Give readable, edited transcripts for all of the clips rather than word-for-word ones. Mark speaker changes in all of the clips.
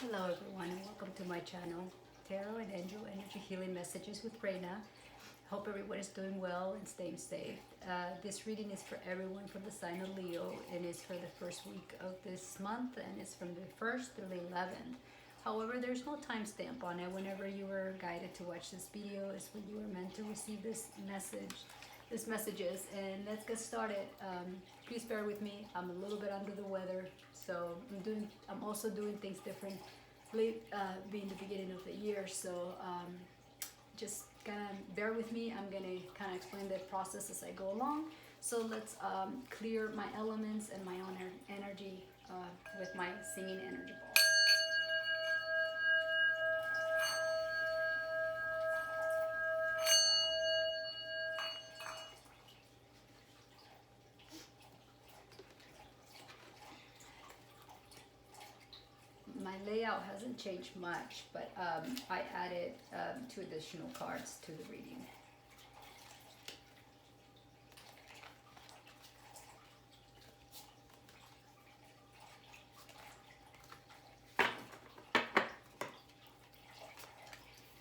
Speaker 1: Hello everyone and welcome to my channel, Tarot and Angel Energy Healing Messages with Reina. Hope everyone is doing well and staying safe. This reading is for everyone from the sign of Leo and is for the first week of this month and it's from the 1st through the 11th. However, there's no timestamp on it. Whenever you were guided to watch this video is when you were meant to receive this messages, and let's get started. Please bear with me. I'm a little bit under the weather, so I'm also doing things differently, being the beginning of the year. So just kind of bear with me. I'm gonna kind of explain the process as I go along. So let's clear my elements and my own energy with my singing energy ball. My layout hasn't changed much, but I added 2 additional cards to the reading.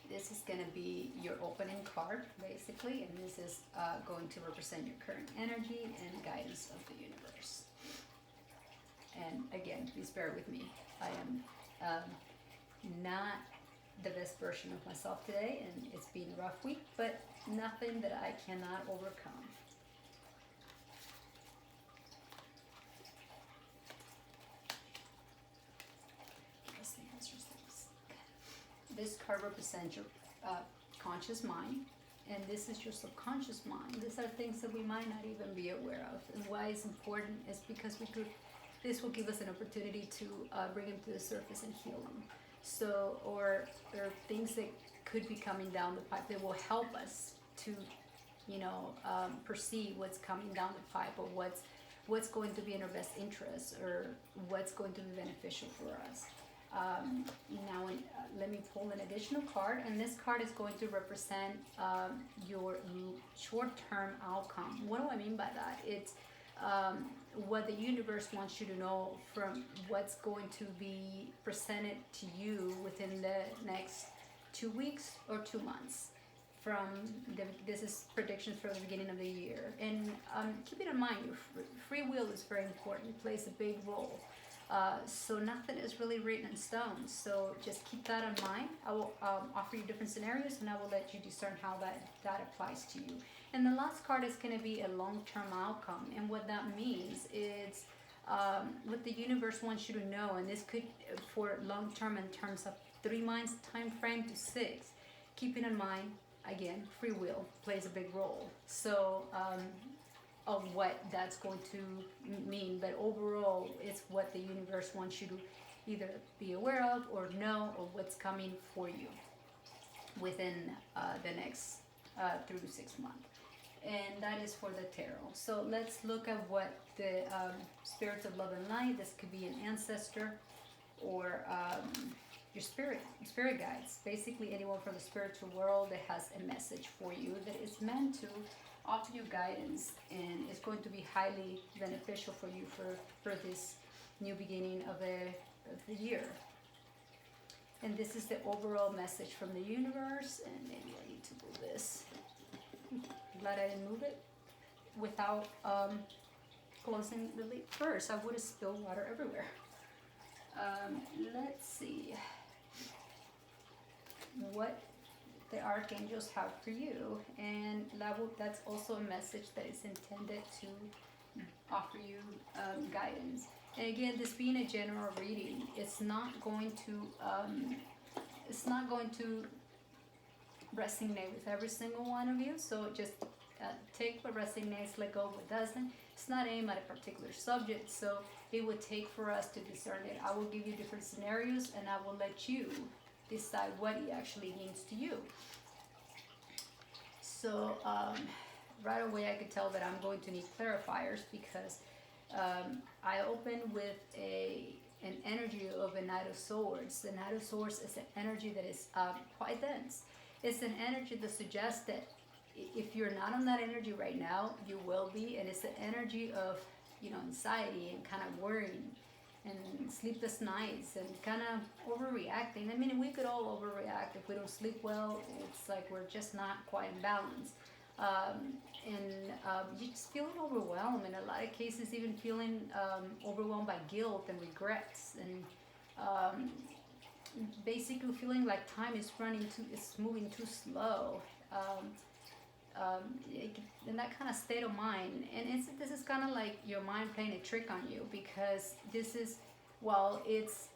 Speaker 1: This is going to be your opening card, basically, and this is going to represent your current energy and guidance of the universe. And again, please bear with me. I am not the best version of myself today, and it's been a rough week, but nothing that I cannot overcome. What's the answers to this? This card represents your conscious mind, and this is your subconscious mind. These are things that we might not even be aware of. And why it's important is because this will give us an opportunity to bring them to the surface and heal them. So, or there are things that could be coming down the pipe that will help us to, perceive what's coming down the pipe, or what's going to be in our best interest, or what's going to be beneficial for us. Now, let me pull an additional card, and this card is going to represent your short-term outcome. What do I mean by that? It's what the universe wants you to know from what's going to be presented to you within the next 2 weeks or 2 months. This is predictions for the beginning of the year, and keep it in mind, your free will is very important. It plays a big role. So nothing is really written in stone. So just keep that in mind. I will offer you different scenarios, and I will let you discern how that applies to you. And the last card is going to be a long-term outcome. And what that means is what the universe wants you to know. And this could, for long-term, in terms of 3 months time frame to 6. Keeping in mind, again, free will plays a big role. So of what that's going to mean, but overall it's what the universe wants you to either be aware of or know, or what's coming for you within the next 3 to 6 months. And that is for the tarot. So let's look at what the spirits of love and light, this could be an ancestor or your spirit guides, basically anyone from the spiritual world that has a message for you that is meant to offer you guidance, and it's going to be highly beneficial for you for this new beginning of the year. And this is the overall message from the universe. And maybe I need to move this. Glad I didn't move it without closing the lid first. I would have spilled water everywhere. Let's see what the archangels have for you, and that's also a message that is intended to offer you guidance. And again, this being a general reading, it's not going to resonate with every single one of you. So just take what resonates, let go what doesn't. It's not aimed at a particular subject, so it would take for us to discern it. I will give you different scenarios, and I will let you decide what it actually means to you. So right away I could tell that I'm going to need clarifiers, because I open with an energy of a Knight of Swords. The Knight of Swords is an energy that is quite dense. It's an energy that suggests that if you're not on that energy right now, you will be, and it's an energy of anxiety and kind of worrying and sleepless nights and kind of overreacting. I mean, we could all overreact if we don't sleep well. It's like we're just not quite in balance. And you just feeling overwhelmed in a lot of cases, even feeling overwhelmed by guilt and regrets, and um, basically feeling like time is it's moving too slow. Um, in that kind of state of mind, and this is kind of like your mind playing a trick on you, because this is, well, it's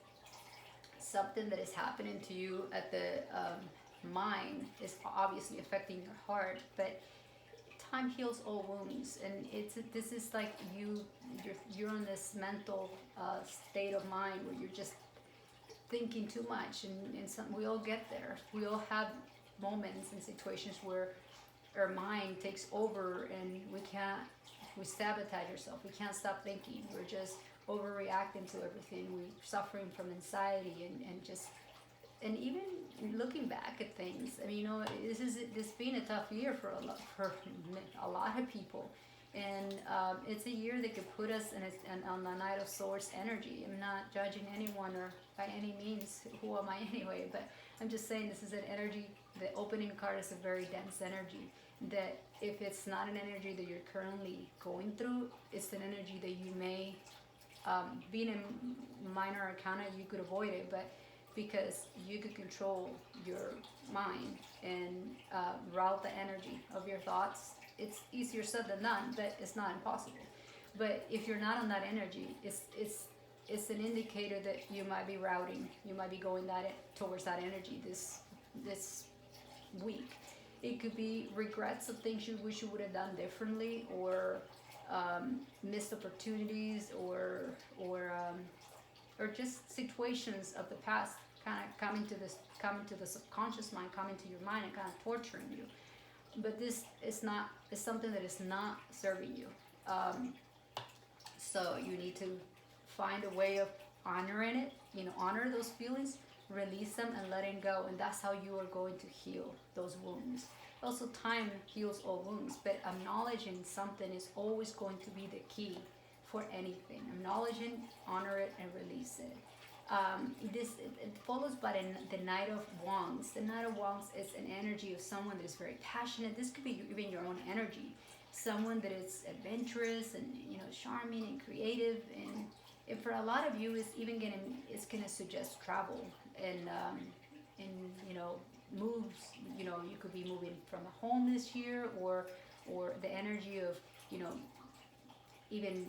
Speaker 1: something that is happening to you at the mind is obviously affecting your heart, but time heals all wounds, and this is like you're in this mental state of mind where you're just thinking too much, and we all get there. We all have moments and situations where our mind takes over and we sabotage ourselves. We can't stop thinking. We're just overreacting to everything. We're suffering from anxiety and even looking back at things. I mean, this being a tough year for a lot of people, and it's a year that could put us on the Knight of Swords energy. I'm not judging anyone or by any means. Who am I anyway? But I'm just saying this is an energy. The opening card is a very dense energy. That if it's not an energy that you're currently going through, it's an energy that you may, being a minor arcana, you could avoid it, but because you could control your mind and route the energy of your thoughts, it's easier said than done, but it's not impossible. But if you're not on that energy, it's an indicator that you might be routing, you might be going towards that energy this week. It could be regrets of things you wish you would have done differently, or missed opportunities, or just situations of the past kind of coming to the subconscious mind, coming to your mind and kind of torturing you. But this is not, it's something that is not serving you. So you need to find a way of honoring it, honor those feelings, release them and letting go, and that's how you are going to heal those wounds. Also, time heals all wounds, but acknowledging something is always going to be the key for anything. Acknowledging, honor it, and release it. It follows by the Knight of Wands. The Knight of Wands is an energy of someone that is very passionate. This could be even your own energy. Someone that is adventurous and charming and creative, and for a lot of you, it's gonna suggest travel and moves. You could be moving from a home this year, or the energy of even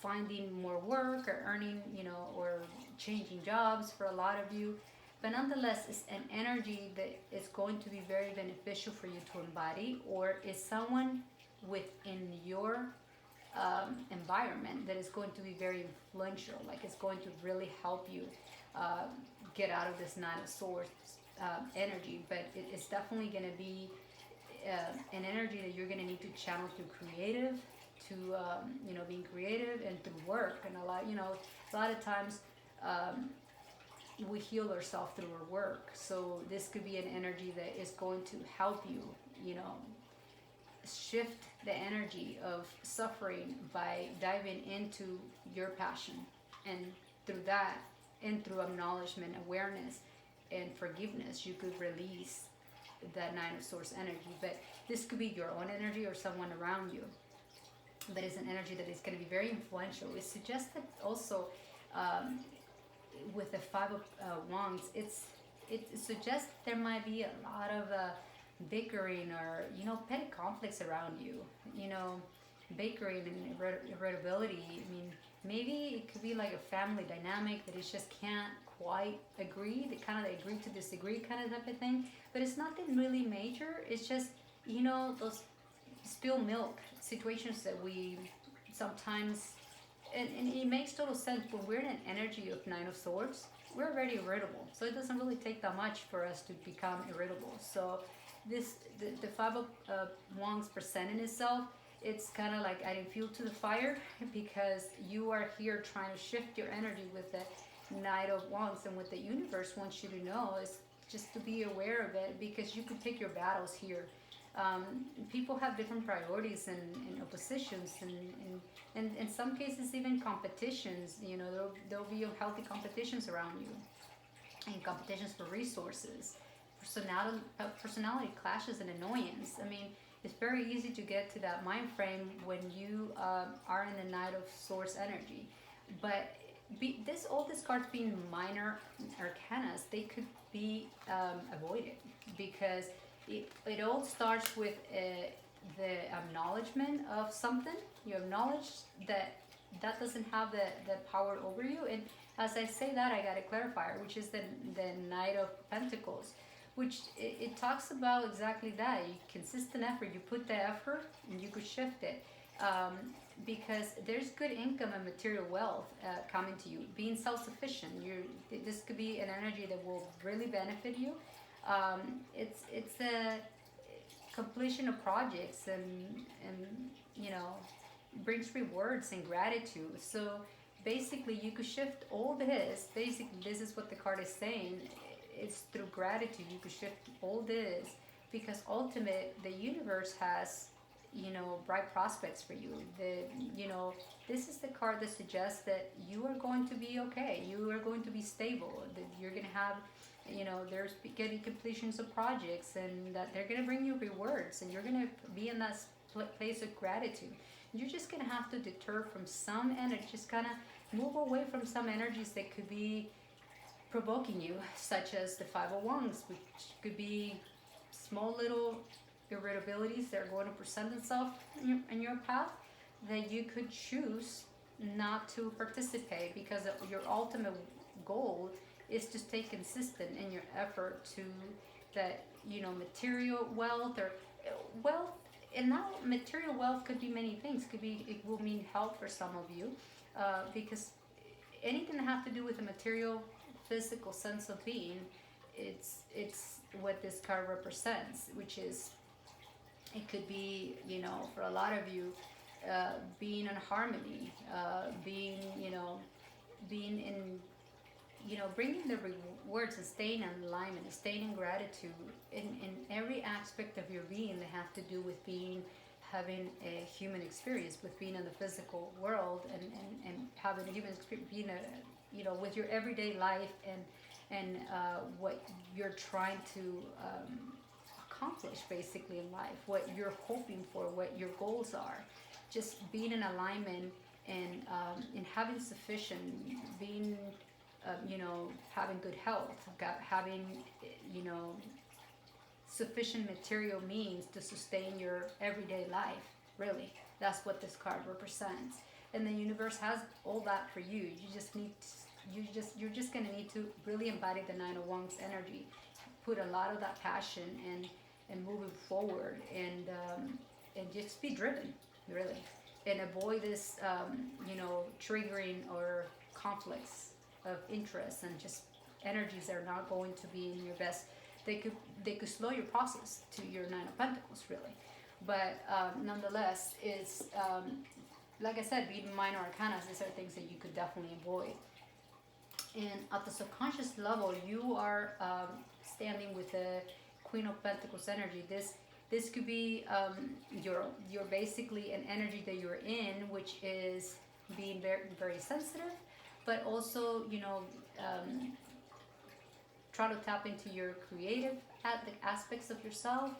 Speaker 1: finding more work or earning, or changing jobs for a lot of you. But nonetheless, it's an energy that is going to be very beneficial for you to embody, or is someone within your environment that is going to be very influential. Like, it's going to really help you get out of this Nine of Swords energy. But it's definitely going to be an energy that you're going to need to channel through creative, to being creative, and through work. And a lot of times we heal ourselves through our work. So this could be an energy that is going to help you, shift the energy of suffering by diving into your passion, and through that, and through acknowledgement, awareness, and forgiveness, you could release that Nine of Swords energy. But this could be your own energy or someone around you. But it's an energy that is going to be very influential. It suggests that also with the Five of Wands, it suggests there might be a lot of bickering or petty conflicts around you. Bickering and irritability. I mean, maybe it could be like a family dynamic that it just can't quite agree. They kind of agree to disagree, kind of type of thing. But it's nothing really major. It's just those spilled milk situations that we sometimes, and it makes total sense. When we're in an energy of Nine of Swords, we're already irritable, so it doesn't really take that much for us to become irritable. So the Five of Wands presenting itself, it's kind of like adding fuel to the fire, because you are here trying to shift your energy with the Knight of Wands. And what the universe wants you to know is just to be aware of it, because you could pick your battles here. People have different priorities and oppositions, and in some cases even competitions. You know, there'll be healthy competitions around you, and competitions for resources, personality clashes and annoyance. I mean, it's very easy to get to that mind frame when you are in the Knight of Swords energy. But all these cards being minor arcanas, they could be avoided, because it all starts with the acknowledgement of something. You acknowledge that that doesn't have the power over you. And as I say that, I got a clarifier, which is the Knight of Pentacles, which it talks about exactly that. You consistent effort, you put the effort, and you could shift it. Because there's good income and material wealth coming to you. Being self-sufficient, this could be an energy that will really benefit you. It's a completion of projects, and you know, brings rewards and gratitude. So basically, you could shift all this. Basically, this is what the card is saying. It's through gratitude you could shift all this, because ultimate the universe has, you know, bright prospects for you. This is the card that suggests that you are going to be okay. You are going to be stable. That you're going to have, you know, there's getting completions of projects, and that they're going to bring you rewards, and you're going to be in that place of gratitude. You're just going to have to deter from some energy, just kind of move away from some energies that could be provoking you, such as the Five of Wands, which could be small little irritabilities that are going to present themselves in your path, that you could choose not to participate, because your ultimate goal is to stay consistent in your effort to that, you know, material wealth or wealth. And now material wealth could be many things. It will mean health for some of you, because anything that have to do with the material physical sense of being, it's what this card represents, which is, it could be, you know, for a lot of you, being in harmony, being, you know, being in, you know, bringing the rewards and staying in alignment, and staying in gratitude in every aspect of your being that have to do with having a human experience, with being in the physical world, and having a human experience, being a, you know, with your everyday life, and what you're trying to accomplish basically in life, what you're hoping for, what your goals are. Just being in alignment, and having sufficient, being you know, having good health, having, you know, sufficient material means to sustain your everyday life. Really, that's what this card represents, and the universe has all that for you. You're just gonna need to really embody the Nine of Wands energy, put a lot of that passion and moving forward, and just be driven, really, and avoid this, you know, triggering or conflicts of interest, and just energies that are not going to be in your best. They could slow your process to your Nine of Pentacles, really. But nonetheless, it's like I said, being minor arcanas, these are things that you could definitely avoid. And at the subconscious level, you are standing with the Queen of Pentacles energy. This could be you're basically an energy that you're in, which is being very, very sensitive, but also, you know, try to tap into your creative aspects of yourself,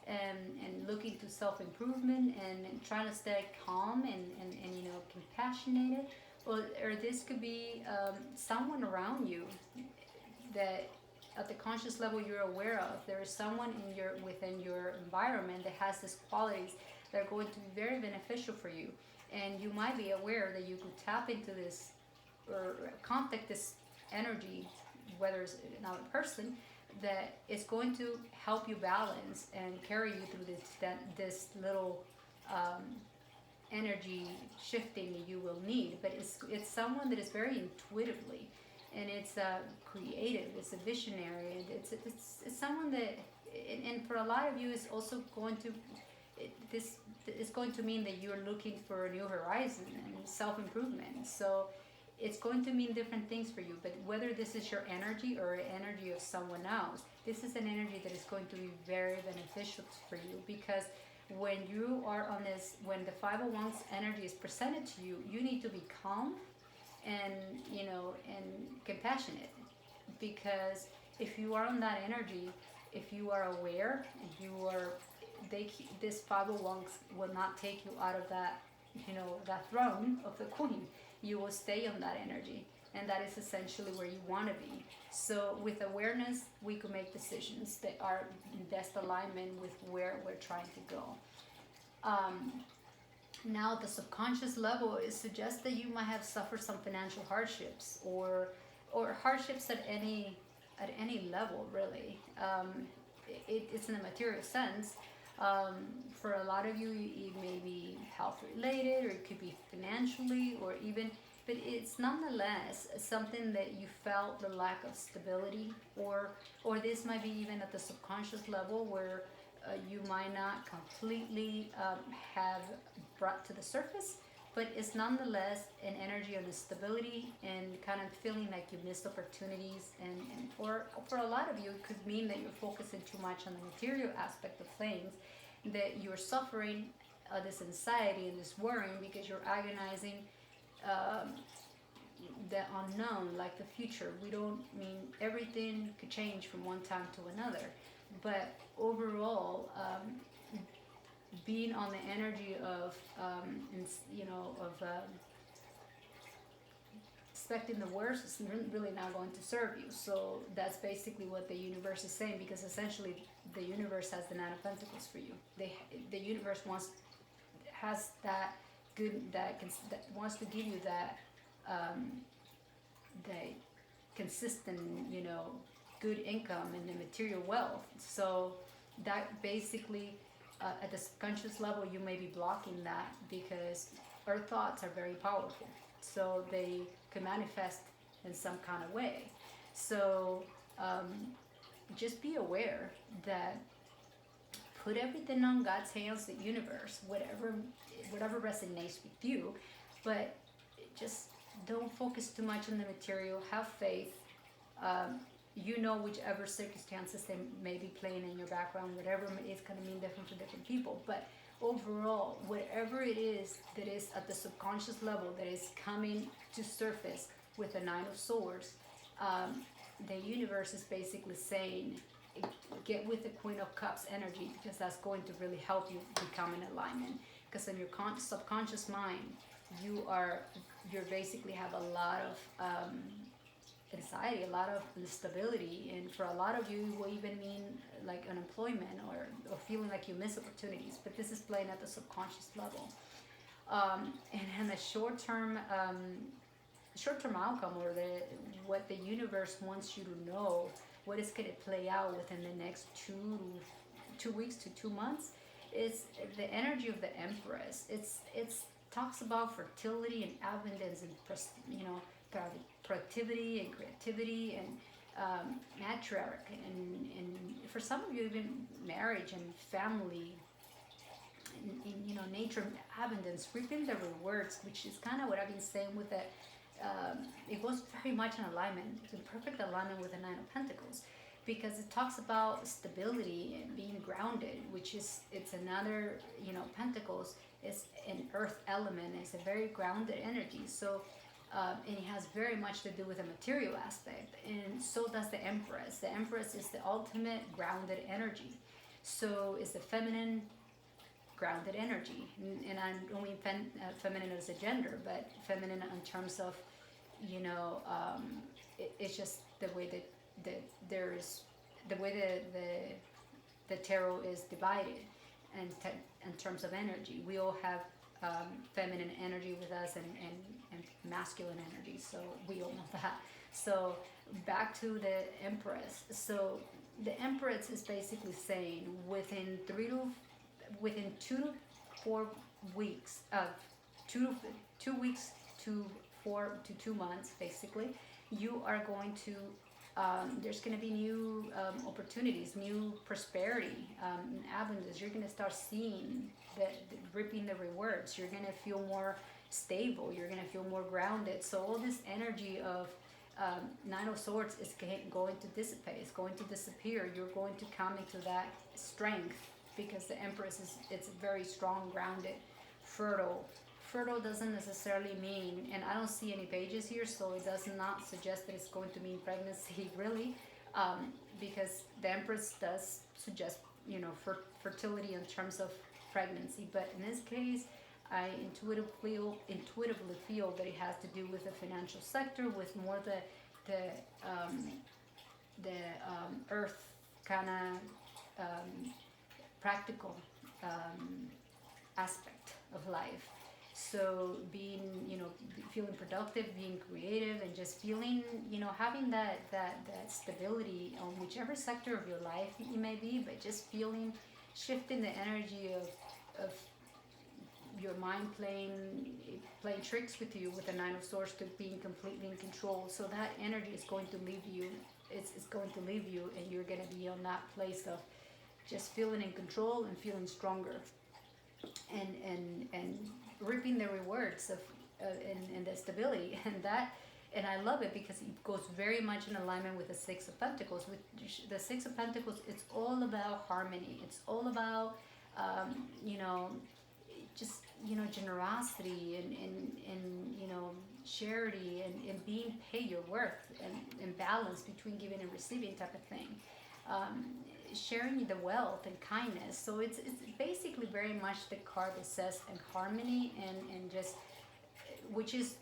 Speaker 1: and look into self-improvement, and trying to stay calm, and you know, compassionated. Or this could be someone around you that at the conscious level you're aware of. There is someone within your environment that has these qualities that are going to be very beneficial for you, and you might be aware that you could tap into this or contact this energy, whether it's another person, that is going to help you balance and carry you through this little energy shifting that you will need. But it's someone that is very intuitively, and it's creative, it's a visionary, it's someone that, and for a lot of you, is also going to, this is going to mean that you're looking for a new horizon and self-improvement. So it's going to mean different things for you. But whether this is your energy or energy of someone else, this is an energy that is going to be very beneficial for you, because when you are on this, when the 501's energy is presented to you, you need to be calm and, and compassionate, because if you are on that energy, if you are aware, if you are, this 501 will not take you out of that, that throne of the queen. You will stay on that energy, and that is essentially where you want to be. So with awareness, we can make decisions that are in best alignment with where we're trying to go. Now, the subconscious level, it suggests that you might have suffered some financial hardships, or hardships at any level, really. It's in a material sense. For a lot of you, it may be health related, or it could be financially, or even, but it's nonetheless something that you felt the lack of stability, or this might be even at the subconscious level, where you might not completely have brought to the surface, but it's nonetheless an energy of instability and kind of feeling like you missed opportunities. And for a lot of you, it could mean that you're focusing too much on the material aspect of things, that you're suffering this anxiety and this worrying because you're agonizing the unknown, like the future. We don't mean everything could change from one time to another, but overall, being on the energy of expecting the worst is really not going to serve you. So that's basically what the universe is saying, because essentially the universe has the Nine of Pentacles for you. The universe has that good, that wants to give you that that consistent, good income and the material wealth. So that basically, at the subconscious level, you may be blocking that, because our thoughts are very powerful. So they can manifest in some kind of way. So just be aware that, put everything on God's hands, the universe, whatever resonates with you, but just don't focus too much on the material. Have faith. Whichever circumstances they may be playing in your background, whatever, it's going to mean different for different people. But overall, whatever it is that is at the subconscious level that is coming to surface with the Nine of Swords, the universe is basically saying, get with the Queen of Cups energy, because that's going to really help you become in alignment. Because in your subconscious mind, you basically have a lot of anxiety, a lot of instability, and for a lot of you, it will even mean like unemployment, or feeling like you miss opportunities. But this is playing at the subconscious level, and the short-term outcome, or what the universe wants you to know, what is going to play out within the next 2 weeks to 2 months, is the energy of the Empress. It's talks about fertility and abundance and productivity and creativity and matriarch, and for some of you, even marriage and family, and nature, abundance, reaping the rewards, which is kind of what I've been saying with that. It goes very much in alignment, in perfect alignment with the Nine of Pentacles, because it talks about stability and being grounded, which is, it's another, Pentacles is an earth element. It's a very grounded energy. So and it has very much to do with the material aspect, and so does the Empress. The Empress is the ultimate grounded energy. So it's the feminine grounded energy, and I don't mean feminine as a gender, but feminine in terms of, it's just the way that there's the way the tarot is divided, and in terms of energy, we all have feminine energy with us, and masculine energy, so we all know that. So back to the Empress. So the Empress is basically saying, within 2 to 4 weeks, 2 weeks to 4 to 2 months, basically, you are going to there's going to be new opportunities, new prosperity, and abundance. You're going to start seeing reaping the rewards. You're going to feel more stable. You're gonna feel more grounded. So all this energy of Nine of Swords is going to dissipate. It's going to disappear. You're going to come into that strength because the Empress is, it's very strong, grounded, fertile. Fertile doesn't necessarily mean, and I don't see any pages here, so it does not suggest that it's going to mean pregnancy, really, because the Empress does suggest, you know, fertility in terms of pregnancy. But in this case, I intuitively feel that it has to do with the financial sector, with more the earth kind of practical aspect of life. So being, you know, feeling productive, being creative, and just feeling, you know, having that stability on whichever sector of your life you may be, but just feeling, shifting the energy of your mind playing tricks with you with the Nine of Swords to being completely in control. So that energy is going to leave you. It's going to leave you, and you're going to be on that place of just feeling in control and feeling stronger, and reaping the rewards of and the stability and I love it because it goes very much in alignment with the Six of Pentacles. With the Six of Pentacles, it's all about harmony. It's all about you know, just, you know, generosity and you know, charity and being paid your worth, and balance between giving and receiving type of thing. Sharing the wealth and kindness. So it's basically very much the card that says in harmony, and just, which is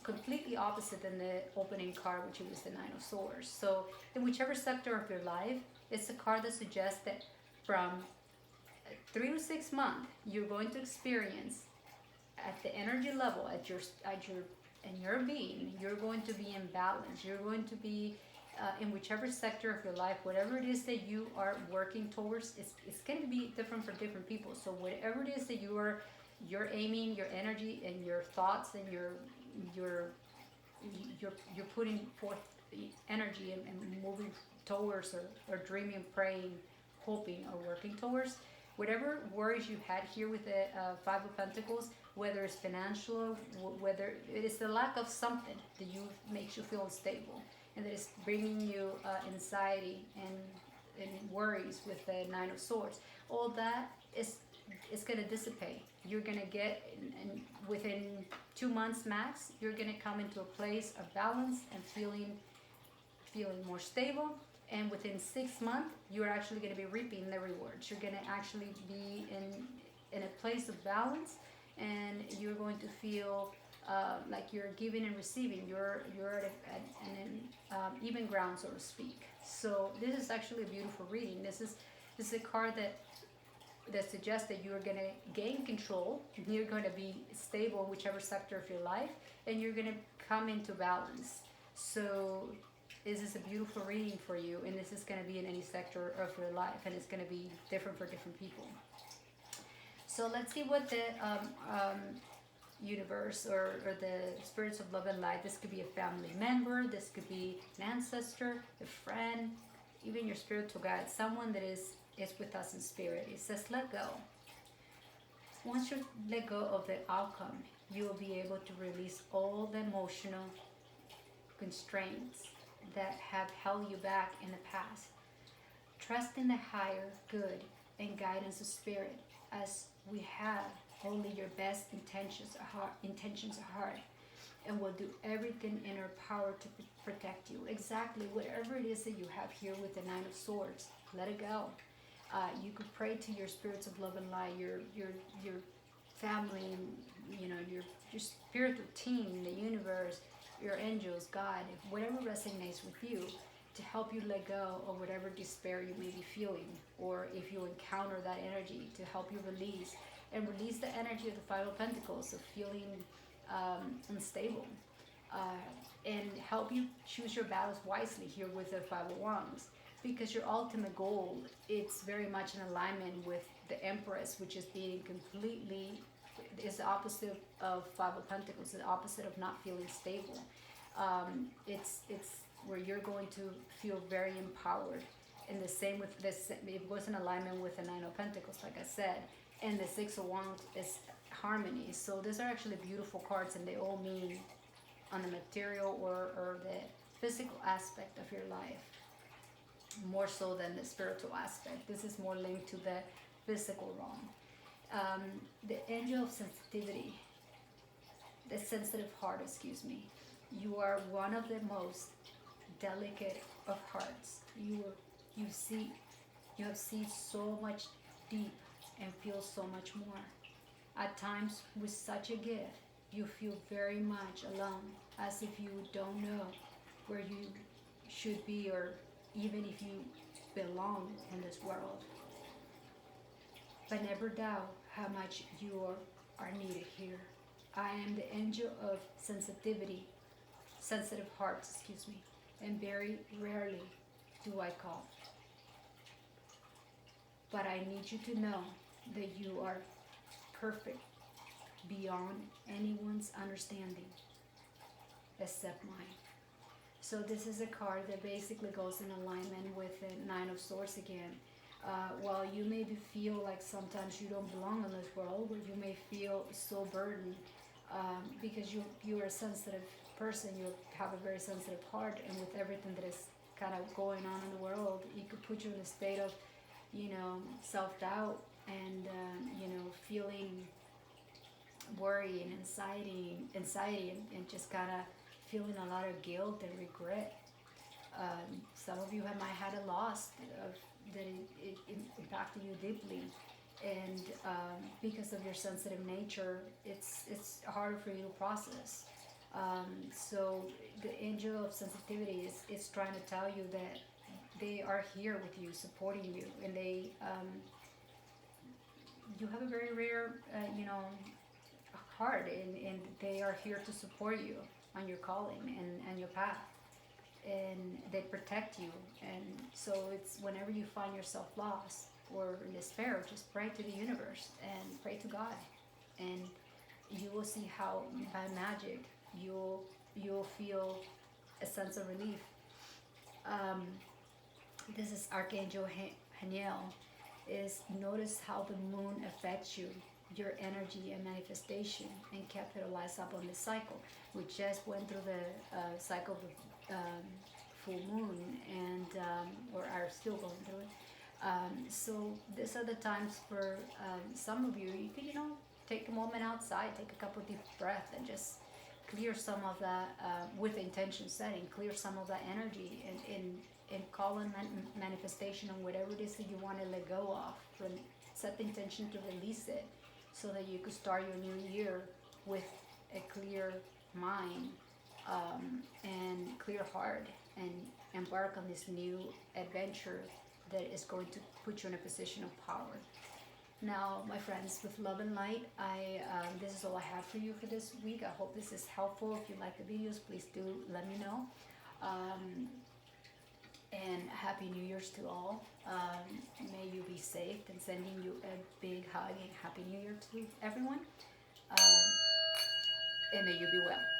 Speaker 1: completely opposite than the opening card, which was the Nine of Swords. So in whichever sector of your life, it's a card that suggests that from 3 to 6 months, you're going to experience at the energy level, at your in your being, you're going to be in balance. You're going to be in whichever sector of your life, whatever it is that you are working towards, it's going to be different for different people. So whatever it is that you're aiming your energy and your thoughts and you're putting forth the energy and moving towards, or dreaming, praying, hoping, or working towards, whatever worries you had here with the Five of Pentacles, whether it's financial, whether it is the lack of something that makes you feel unstable, and that is bringing you anxiety and worries with the Nine of Swords, all that is going to dissipate. You're going to get, and within 2 months max, you're going to come into a place of balance and feeling more stable. And within 6 months, you're actually going to be reaping the rewards. You're going to actually be in a place of balance, and you're going to feel like you're giving and receiving. You're at an even ground, so to speak. So this is actually a beautiful reading. This is a card that suggests that you're going to gain control. You're going to be stable in whichever sector of your life, and you're going to come into balance. So this is a beautiful reading for you, and this is going to be in any sector of your life, and it's going to be different for different people. So let's see what the universe or the spirits of love and light, this could be a family member, this could be an ancestor, a friend, even your spiritual guide, someone that is with us in spirit. It says let go. Once you let go of the outcome, you will be able to release all the emotional constraints that have held you back in the past. Trust in the higher good and guidance of spirit, as we have only your best intentions at heart, and will do everything in our power to protect you. Exactly, whatever it is that you have here with the Nine of Swords, let it go. You could pray to your spirits of love and light, your family, you know, your spiritual team, the universe, your angels, God, whatever resonates with you, to help you let go of whatever despair you may be feeling, or if you encounter that energy, to help you release the energy of the Five of Pentacles, of feeling unstable, and help you choose your battles wisely here with the Five of Wands, because your ultimate goal, it's very much in alignment with the Empress, which is being completely, is the opposite of Five of Pentacles, the opposite of not feeling stable. It's where you're going to feel very empowered. And the same with this, it goes in alignment with the Nine of Pentacles, like I said. And the Six of Wands is harmony. So these are actually beautiful cards, and they all mean on the material or the physical aspect of your life, more so than the spiritual aspect. This is more linked to the physical realm. The angel of sensitivity, the sensitive heart, excuse me. You are one of the most delicate of hearts. You see, you have seen so much deep and feel so much more. At times, with such a gift, you feel very much alone, as if you don't know where you should be, or even if you belong in this world. But never doubt how much you are needed here. I am the angel of sensitivity, sensitive hearts, excuse me, and very rarely do I call. But I need you to know that you are perfect beyond anyone's understanding except mine. So this is a card that basically goes in alignment with the Nine of Swords again. While you maybe feel like sometimes you don't belong in this world, or you may feel so burdened, because you're a sensitive person, you have a very sensitive heart, and with everything that is kind of going on in the world, it could put you in a state of, self-doubt and, feeling worry and anxiety and just kind of feeling a lot of guilt and regret. Some of you might have had a loss that it impacted you deeply, and because of your sensitive nature, it's harder for you to process. So the angel of sensitivity is trying to tell you that they are here with you, supporting you, and you have a very rare, heart, and they are here to support you on your calling and your path, and they protect you. And so it's whenever you find yourself lost or in despair, just pray to the universe and pray to God, and you will see how by magic you'll feel a sense of relief. This is Archangel Haniel. Is notice how the moon affects you, your energy and manifestation, and capitalize upon the cycle. We just went through the cycle of the full moon, and or are still going through it. So these are the times for some of you. You can take a moment outside, take a couple of deep breaths, and just clear some of that with intention setting. Clear some of that energy and call in manifestation on whatever it is that you want to let go of. Set the intention to release it, so that you could start your new year with a clear mind and clear heart, and embark on this new adventure that is going to put you in a position of power. Now, my friends, with love and light, this is all I have for you for this week. I hope this is helpful. If you like the videos, please do let me know. And Happy New Year's to all. May you be safe, and sending you a big hug and Happy New Year to everyone. And may you be well.